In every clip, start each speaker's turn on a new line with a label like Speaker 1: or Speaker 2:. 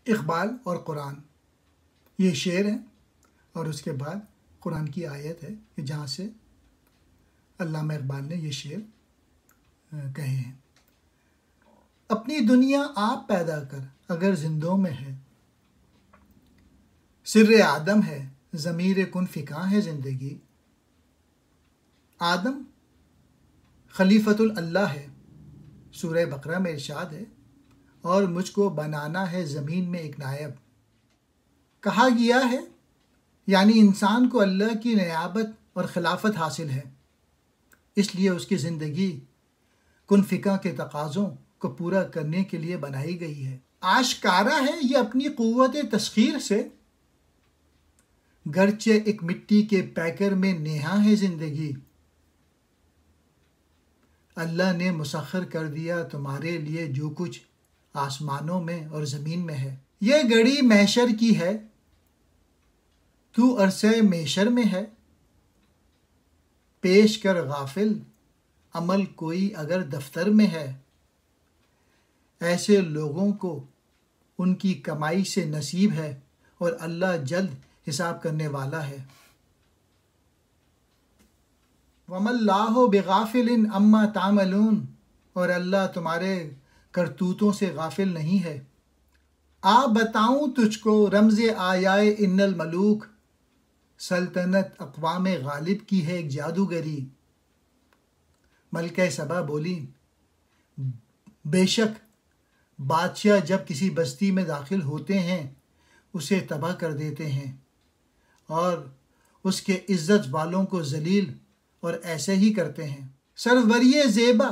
Speaker 1: اقبال اور قرآن، یہ شعر ہے اور اس کے بعد قرآن کی آیت ہے کہ جہاں سے علامہ اقبال نے یہ شعر کہے ہیں۔ اپنی دنیا آپ پیدا کر اگر زندوں میں ہے، سر آدم ہے ضمیر کن فکاں ہے زندگی۔ آدم خلیفۃ اللہ ہے، سورہ بقرہ میں ارشاد ہے، اور مجھ کو بنانا ہے زمین میں ایک نائب۔ کہا گیا ہے یعنی انسان کو اللہ کی نیابت اور خلافت حاصل ہے، اس لیے اس کی زندگی کن فکا کے تقاضوں کو پورا کرنے کے لیے بنائی گئی ہے۔ آشکارا ہے یہ اپنی قوت تسخیر سے، گرچہ ایک مٹی کے پیکر میں نیہا ہے زندگی۔ اللہ نے مسخر کر دیا تمہارے لیے جو کچھ آسمانوں میں اور زمین میں ہے۔ یہ گھڑی محشر کی ہے، تو عرصہ محشر میں ہے۔ پیش کر غافل عمل کوئی اگر دفتر میں ہے، ایسے لوگوں کو ان کی کمائی سے نصیب ہے اور اللہ جلد حساب کرنے والا ہے۔ وَمَا اللَّهُ بِغَافِلٍ عَمَّا تَعْمَلُونَ، اور اللہ تمہارے کرتوتوں سے غافل نہیں ہے۔ آ بتاؤں تجھ کو رمز آیائے ان الملوک، سلطنت اقوام غالب کی ہے ایک جادوگری۔ ملکہ سبا بولی، بے شک بادشاہ جب کسی بستی میں داخل ہوتے ہیں اسے تباہ کر دیتے ہیں اور اس کے عزت والوں کو ذلیل اور ایسے ہی کرتے ہیں۔ سروری زیبا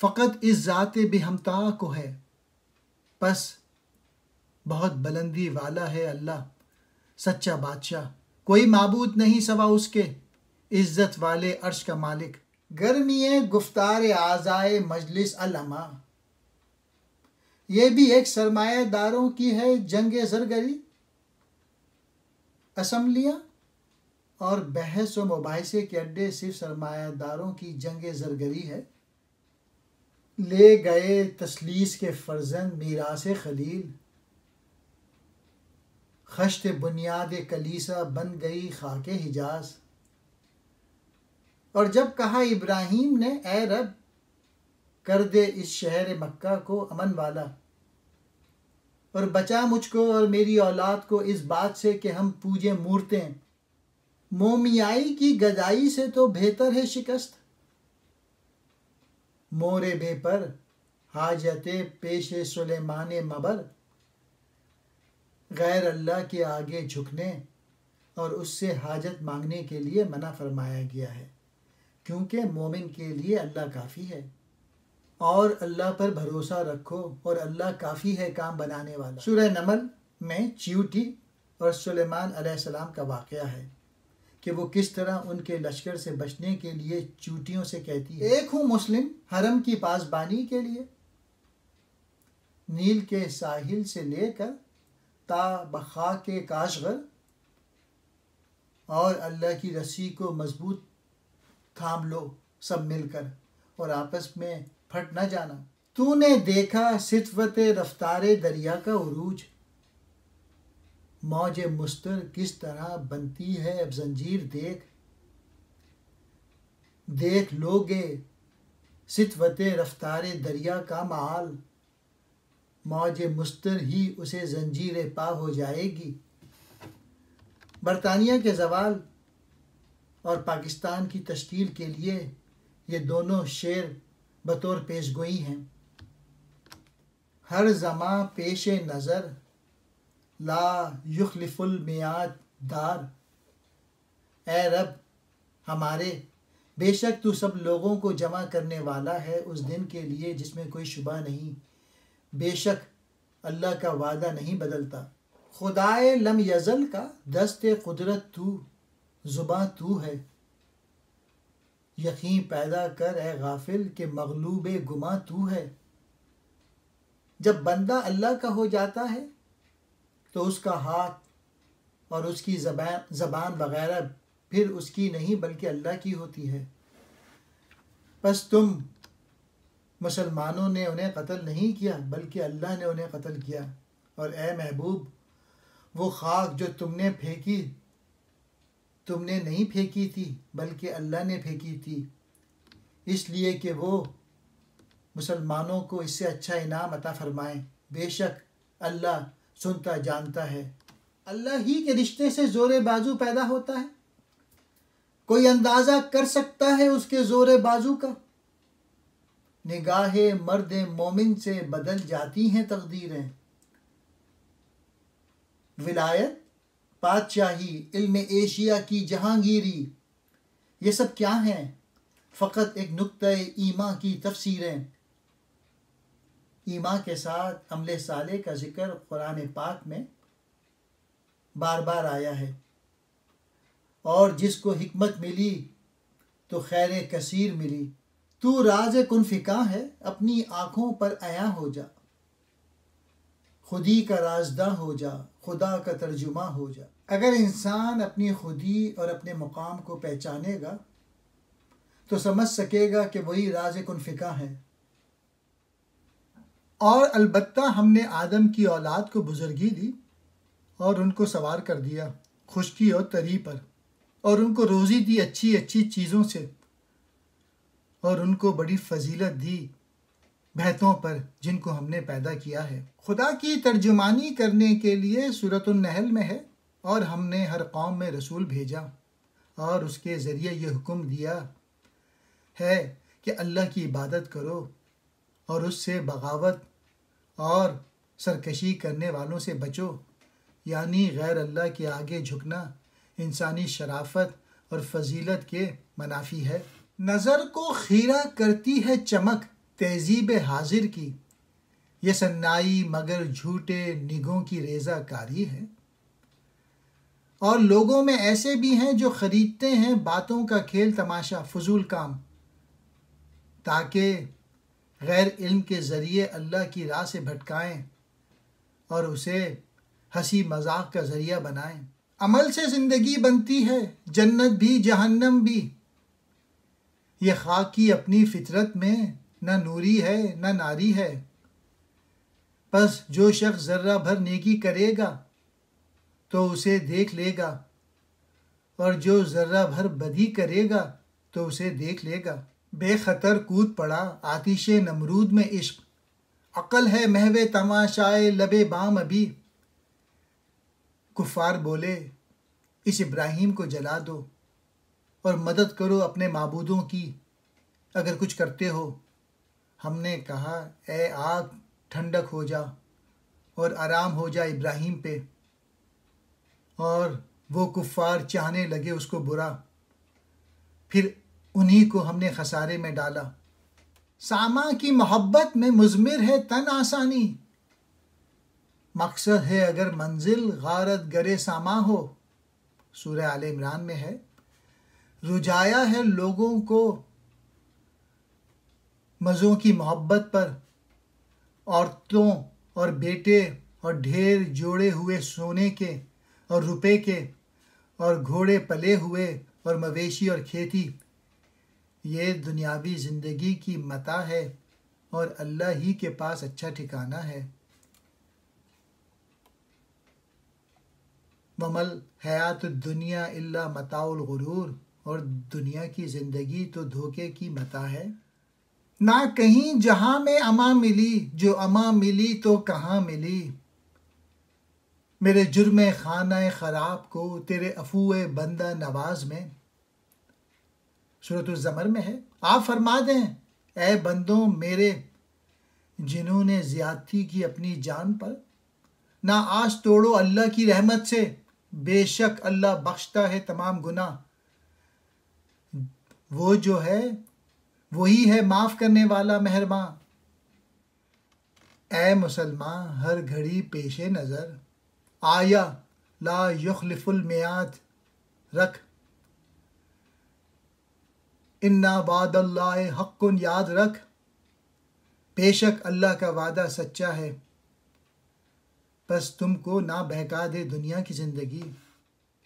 Speaker 1: فقط اس ذات بے ہمتا کو ہے، پس بہت بلندی والا ہے اللہ سچا بادشاہ، کوئی معبود نہیں سوا اس کے، عزت والے عرش کا مالک۔ گرمی گفتار اعضائے مجلس علما، یہ بھی ایک سرمایہ داروں کی ہے جنگ زرگری۔ اسمبلیاں اور بحث و مباحثے کے اڈے صرف سرمایہ داروں کی جنگ زرگری ہے۔ لے گئے تثلیث کے فرزند میراث خلیل، خشت بنیاد کلیسا بن گئی خاک حجاز۔ اور جب کہا ابراہیم نے اے رب کر دے اس شہر مکہ کو امن والا، اور بچا مجھ کو اور میری اولاد کو اس بات سے کہ ہم پوجیں مورتیں، مومیائی کی گدائی سے تو بہتر ہے شکست۔ مور بے پر حاجت پیش سلیمان مبر، غیر اللہ کے آگے جھکنے اور اس سے حاجت مانگنے کے لیے منع فرمایا گیا ہے، کیونکہ مومن کے لیے اللہ کافی ہے۔ اور اللہ پر بھروسہ رکھو اور اللہ کافی ہے کام بنانے والا۔ سورہ نمل میں چیوٹی اور سلیمان علیہ السلام کا واقعہ ہے کہ وہ کس طرح ان کے لشکر سے بچنے کے لیے چیوٹیوں سے کہتی ہے، ایک ہوں مسلم حرم کی پاسبانی کے لیے، نیل کے ساحل سے لے کر تا بخاک کاشغر، اور اللہ کی رسی کو مضبوط تھام لو سب مل کر اور آپس میں پھٹ نہ جانا۔ تو نے دیکھا سطوت رفتار دریا کا عروج، موج مستر کس طرح بنتی ہے اب زنجیر دیکھ۔ دیکھ لو گے سطوت رفتار دریا کا معال، موج مستر ہی اسے زنجیر پا ہو جائے گی۔ برطانیہ کے زوال اور پاکستان کی تشکیل کے لیے یہ دونوں شعر بطور پیشگوئی ہیں۔ ہر زماں پیش نظر لا یخلف المیعاد دار، اے رب ہمارے بے شک تو سب لوگوں کو جمع کرنے والا ہے اس دن کے لیے جس میں کوئی شبہ نہیں، بے شک اللہ کا وعدہ نہیں بدلتا۔ خدائے لم یزل کا دست قدرت تو، زباں تو ہے، یقین پیدا کر اے غافل کہ مغلوب گماں تو ہے۔ جب بندہ اللہ کا ہو جاتا ہے تو اس کا ہاتھ اور اس کی زبان وغیرہ پھر اس کی نہیں بلکہ اللہ کی ہوتی ہے۔ پس تم مسلمانوں نے انہیں قتل نہیں کیا بلکہ اللہ نے انہیں قتل کیا۔ اور اے محبوب وہ خاک جو تم نے پھینکی تم نے نہیں پھینکی تھی بلکہ اللہ نے پھینکی تھی، اس لیے کہ وہ مسلمانوں کو اس سے اچھا انعام عطا فرمائیں۔ بے شک اللہ سنتا جانتا ہے۔ اللہ ہی کے رشتے سے زور بازو پیدا ہوتا ہے، کوئی اندازہ کر سکتا ہے اس کے زور بازو کا؟ نگاہ مرد مومن سے بدل جاتی ہیں تقدیریں، ولایت، بادشاہی، علم ایشیا کی جہانگیری، یہ سب کیا ہیں؟ فقط ایک نقطہ ایمان کی تفسیریں۔ ایمان کے ساتھ عمل صالح کا ذکر قرآن پاک میں بار بار آیا ہے، اور جس کو حکمت ملی تو خیر کثیر ملی۔ تو راز کن فکا ہے، اپنی آنکھوں پر عیاں ہو جا، خودی کا رازداں ہو جا، خدا کا ترجمہ ہو جا۔ اگر انسان اپنی خودی اور اپنے مقام کو پہچانے گا تو سمجھ سکے گا کہ وہی راز کن فکا ہے۔ اور البتہ ہم نے آدم کی اولاد کو بزرگی دی اور ان کو سوار کر دیا خشکی اور تری پر، اور ان کو روزی دی اچھی اچھی چیزوں سے، اور ان کو بڑی فضیلت دی بہتوں پر جن کو ہم نے پیدا کیا ہے۔ خدا کی ترجمانی کرنے کے لیے سورۃ النحل میں ہے، اور ہم نے ہر قوم میں رسول بھیجا اور اس کے ذریعے یہ حکم دیا ہے کہ اللہ کی عبادت کرو اور اس سے بغاوت اور سرکشی کرنے والوں سے بچو، یعنی غیر اللہ کے آگے جھکنا انسانی شرافت اور فضیلت کے منافی ہے۔ نظر کو خیرہ کرتی ہے چمک تہذیب حاضر کی، یہ صنائی مگر جھوٹے نگوں کی ریزہ کاری ہے۔ اور لوگوں میں ایسے بھی ہیں جو خریدتے ہیں باتوں کا کھیل تماشا، فضول کام، تاکہ غیر علم کے ذریعے اللہ کی راہ سے بھٹکائیں اور اسے ہنسی مذاق کا ذریعہ بنائیں۔ عمل سے زندگی بنتی ہے، جنت بھی جہنم بھی، یہ خاک کی اپنی فطرت میں نہ نوری ہے نہ ناری ہے۔ پس جو شخص ذرہ بھر نیکی کرے گا تو اسے دیکھ لے گا، اور جو ذرہ بھر بدی کرے گا تو اسے دیکھ لے گا۔ بے خطر کود پڑا آتش نمرود میں عشق، عقل ہے محو تماشائے لب بام ابھی۔ کفار بولے اس ابراہیم کو جلا دو اور مدد کرو اپنے معبودوں کی اگر کچھ کرتے ہو۔ ہم نے کہا اے آگ ٹھنڈک ہو جا اور آرام ہو جا ابراہیم پہ، اور وہ کفار چاہنے لگے اس کو برا، پھر انہی کو ہم نے خسارے میں ڈالا۔ ساما کی محبت میں مضمر ہے تن آسانی، مقصد ہے اگر منزل غارت گرے ساما ہو۔ سورہ آل عمران میں ہے، رجایا ہے لوگوں کو مزوں کی محبت پر، عورتوں اور بیٹے اور ڈھیر جوڑے ہوئے سونے کے اور روپے کے اور گھوڑے پلے ہوئے اور مویشی اور کھیتی۔ یہ دنیاوی زندگی کی متاع ہے اور اللہ ہی کے پاس اچھا ٹھکانہ ہے۔ وَمَا الْحَیَاةُ الدُّنْیَا إِلَّا مَتَاعُ الْغُرُورِ، اور دنیا کی زندگی تو دھوکے کی متاع ہے۔ نہ کہیں جہاں میں اما ملی، جو اما ملی تو کہاں ملی، میرے جرم خانہ خراب کو تیرے عفو بندہ نواز میں۔ سورۃ الزمر میں ہے، آپ فرما دیں اے بندوں میرے جنہوں نے زیادتی کی اپنی جان پر، نہ آس توڑو اللہ کی رحمت سے، بے شک اللہ بخشتا ہے تمام گناہ، وہ جو ہے وہی ہے معاف کرنے والا مہرباں۔ اے مسلمان ہر گھڑی پیش نظر، آیا لا یخلف المیعاد رکھ، اِنَّ وعد اللہ حق یاد رکھ، بے شک اللہ کا وعدہ سچا ہے۔ بس تم کو نہ بہکا دے دنیا کی زندگی،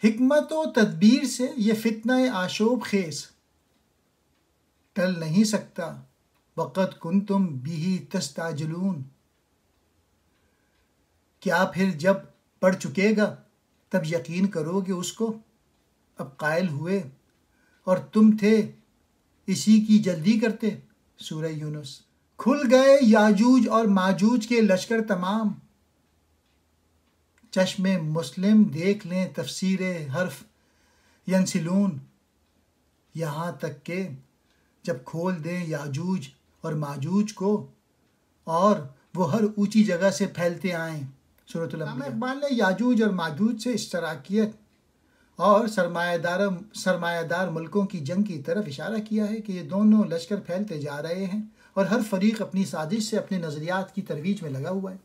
Speaker 1: حکمت و تدبیر سے یہ فتنہ آشوب خیز، ٹل نہیں سکتا وقت کنتم بہ تستعجلون۔ کیا پھر جب پڑھ چکے گا تب یقین کرو گے اس کو؟ اب قائل ہوئے اور تم تھے اسی کی جلدی کرتے۔ سورہ یونس۔ کھل گئے یاجوج اور ماجوج کے لشکر تمام، چشم مسلم دیکھ لیں تفسیر حرف ینسلون، یہاں تک کہ جب کھول دیں یاجوج اور ماجوج کو اور وہ ہر اونچی جگہ سے پھیلتے آئیں۔ سورۃ الانبیاء۔ اقبال نے یاجوج اور ماجوج سے اشتراکیت اور سرمایہ دار ملکوں کی جنگ کی طرف اشارہ کیا ہے کہ یہ دونوں لشکر پھیلتے جا رہے ہیں اور ہر فریق اپنی سازش سے اپنے نظریات کی ترویج میں لگا ہوا ہے۔